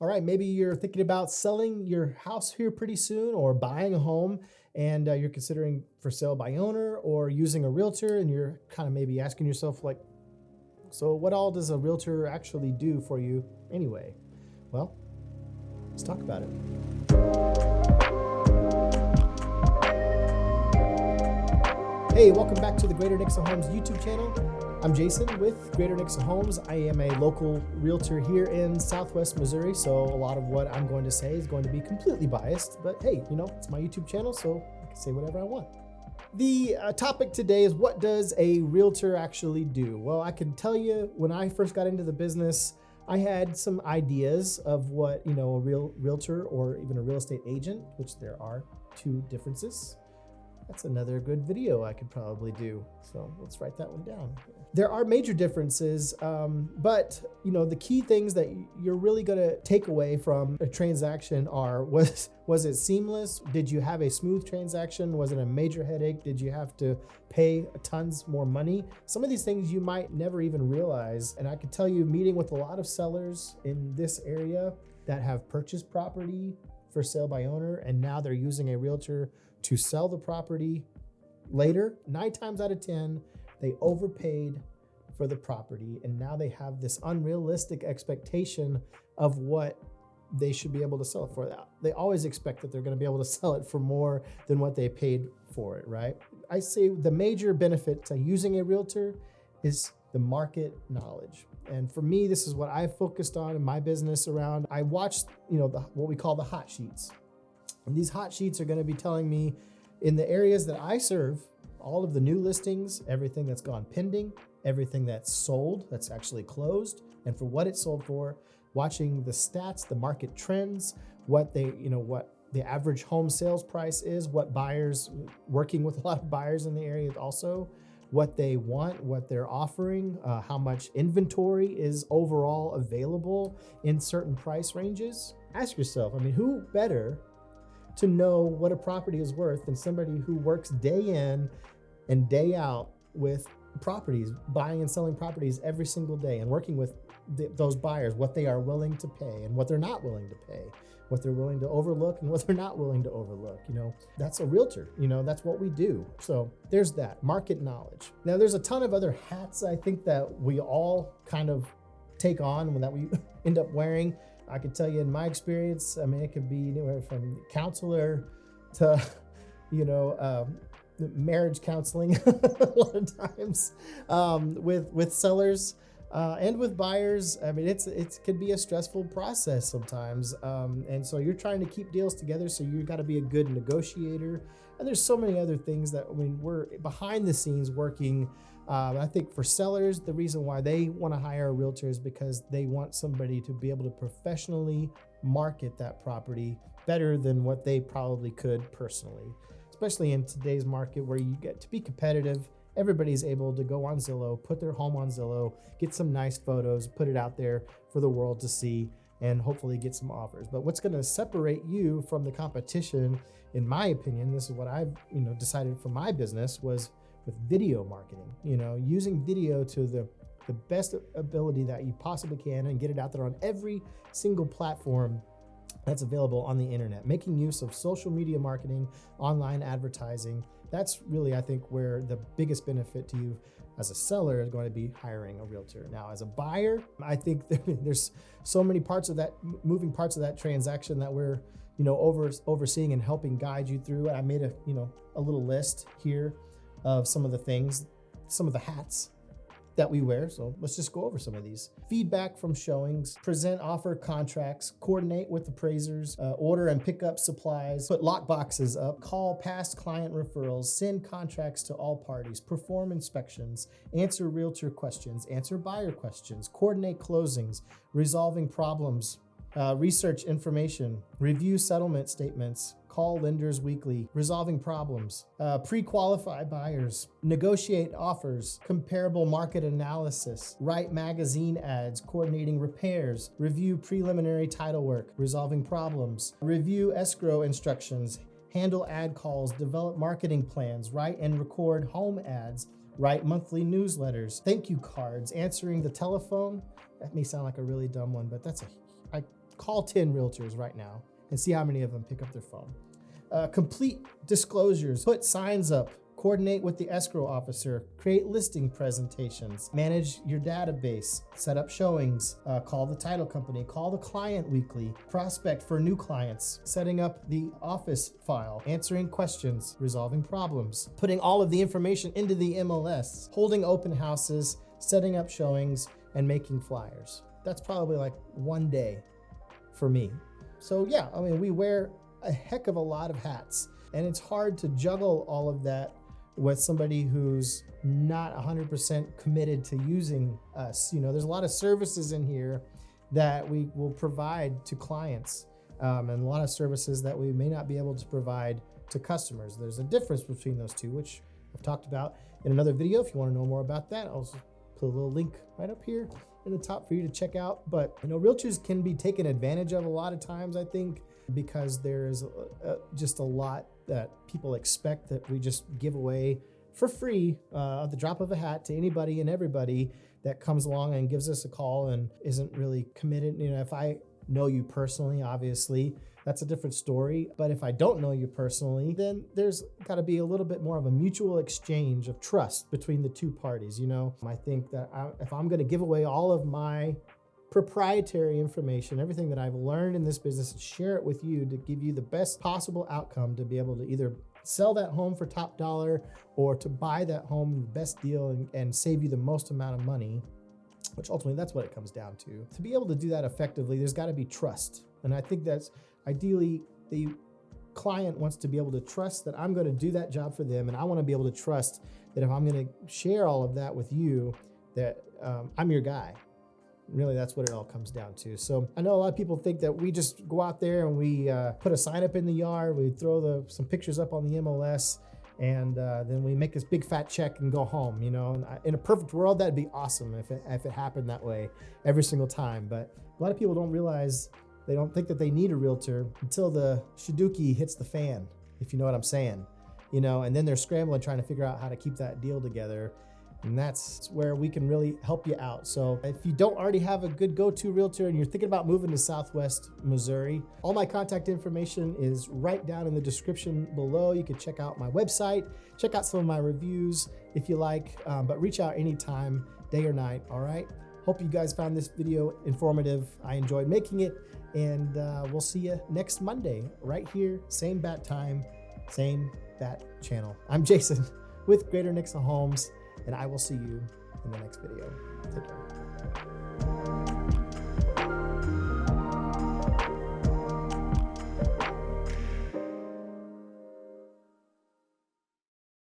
All right, maybe you're thinking about selling your house here pretty soon or buying a home and you're considering for sale by owner or using a realtor and you're kind of maybe asking yourself like, so what all does a realtor actually do for you anyway? Well, let's talk about it. Hey, welcome back to the Greater Nixa Homes YouTube channel. I'm Jason with Greater Nixa Homes. I am a local realtor here in Southwest Missouri, so a lot of what I'm going to say is going to be completely biased, but hey, it's my YouTube channel, so I can say whatever I want. The topic today is, what does a realtor actually do? Well, I can tell you, when I first got into the business, I had some ideas of what, a realtor or even a real estate agent, which there are two differences. That's another good video I could probably do. So let's write that one down. There are major differences, but the key things that you're really gonna take away from a transaction are, was it seamless? Did you have a smooth transaction? Was it a major headache? Did you have to pay tons more money? Some of these things you might never even realize. And I can tell you, meeting with a lot of sellers in this area that have purchased property for sale by owner, and now they're using a realtor to sell the property later. 9 times out of 10, they overpaid for the property, and now they have this unrealistic expectation of what they should be able to sell it for. They always expect that they're going to be able to sell it for more than what they paid for it, right? I say the major benefit to using a realtor is the market knowledge. And for me, this is what I focused on in my business around. I watched, what we call the hot sheets. And these hot sheets are going to be telling me, in the areas that I serve, all of the new listings, everything that's gone pending, everything that's sold, that's actually closed, and for what it's sold for, watching the stats, the market trends, what the average home sales price is, what buyers, working with a lot of buyers in the area also, what they want, what they're offering, how much inventory is overall available in certain price ranges. Ask yourself, who better to know what a property is worth than somebody who works day in and day out with properties, buying and selling properties every single day, and working with those buyers, what they are willing to pay and what they're not willing to pay, what they're willing to overlook and what they're not willing to overlook. That's a realtor. That's what we do. So there's that market knowledge. Now there's a ton of other hats I think that we all kind of take on, that we end up wearing. I could tell you in my experience, it could be anywhere from counselor to, marriage counseling a lot of times, with sellers and with buyers. It could be a stressful process sometimes. And so you're trying to keep deals together. So you got to be a good negotiator. And there's so many other things that, we're behind the scenes working. I think for sellers, the reason why they want to hire a realtor is because they want somebody to be able to professionally market that property better than what they probably could personally, especially in today's market where you get to be competitive. Everybody's able to go on Zillow, put their home on Zillow, get some nice photos, put it out there for the world to see, and hopefully get some offers. But what's going to separate you from the competition, in my opinion, this is what I've decided for my business, was with video marketing. Using video to the best ability that you possibly can and get it out there on every single platform that's available on the internet, making use of social media marketing, online advertising. That's really, I think, where the biggest benefit to you as a seller is going to be hiring a realtor. Now, as a buyer, I think there's so many parts of that, moving parts of that transaction that we're, overseeing and helping guide you through. I made a little list here of some of the things, some of the hats that we wear. So let's just go over some of these. Feedback from showings, present offer contracts, coordinate with appraisers, order and pick up supplies, put lock boxes up, call past client referrals, send contracts to all parties, perform inspections, answer realtor questions, answer buyer questions, coordinate closings, resolving problems, research information, review settlement statements, call lenders weekly, resolving problems, pre-qualify buyers, negotiate offers, comparable market analysis, write magazine ads, coordinating repairs, review preliminary title work, resolving problems, review escrow instructions, handle ad calls, develop marketing plans, write and record home ads, write monthly newsletters, thank you cards, answering the telephone. That may sound like a really dumb one, but I call 10 realtors right now and see how many of them pick up their phone. Complete disclosures, put signs up, coordinate with the escrow officer, create listing presentations, manage your database, set up showings, call the title company, call the client weekly, prospect for new clients, setting up the office file, answering questions, resolving problems, putting all of the information into the MLS, holding open houses, setting up showings, and making flyers. That's probably like one day for me. So yeah, I mean, we wear a heck of a lot of hats, and it's hard to juggle all of that with somebody who's not 100% committed to using us. You know, there's a lot of services in here that we will provide to clients, and a lot of services that we may not be able to provide to customers. There's a difference between those two, which I've talked about in another video. If you want to know more about that, I'll just put a little link right up here in the top for you to check out. But you know, realtors can be taken advantage of a lot of times, I think, because there's just a lot that people expect that we just give away for free at the drop of a hat to anybody and everybody that comes along and gives us a call and isn't really committed. You know, if I know you personally, obviously, that's a different story. But if I don't know you personally, then there's got to be a little bit more of a mutual exchange of trust between the two parties. You know, I think that if I'm going to give away all of my proprietary information, everything that I've learned in this business, and share it with you to give you the best possible outcome to be able to either sell that home for top dollar or to buy that home the best deal and save you the most amount of money, which ultimately that's what it comes down to. To be able to do that effectively, there's got to be trust. And I think that's ideally the client wants to be able to trust that I'm going to do that job for them. And I want to be able to trust that if I'm going to share all of that with you, that I'm your guy. Really, that's what it all comes down to. So I know a lot of people think that we just go out there and we put a sign up in the yard, we throw some pictures up on the MLS, and then we make this big fat check and go home. You know, and in a perfect world, that'd be awesome if it happened that way every single time. But a lot of people don't realize, they don't think that they need a realtor until the shiduki hits the fan, if you know what I'm saying. You know, and then they're scrambling trying to figure out how to keep that deal together. And that's where we can really help you out. So if you don't already have a good go-to realtor and you're thinking about moving to Southwest Missouri, all my contact information is right down in the description below. You can check out my website, check out some of my reviews if you like, but reach out anytime, day or night, all right? Hope you guys found this video informative. I enjoyed making it, and we'll see you next Monday right here, same bat time, same bat channel. I'm Jason with Greater Nixa Homes, and I will see you in the next video. Take care.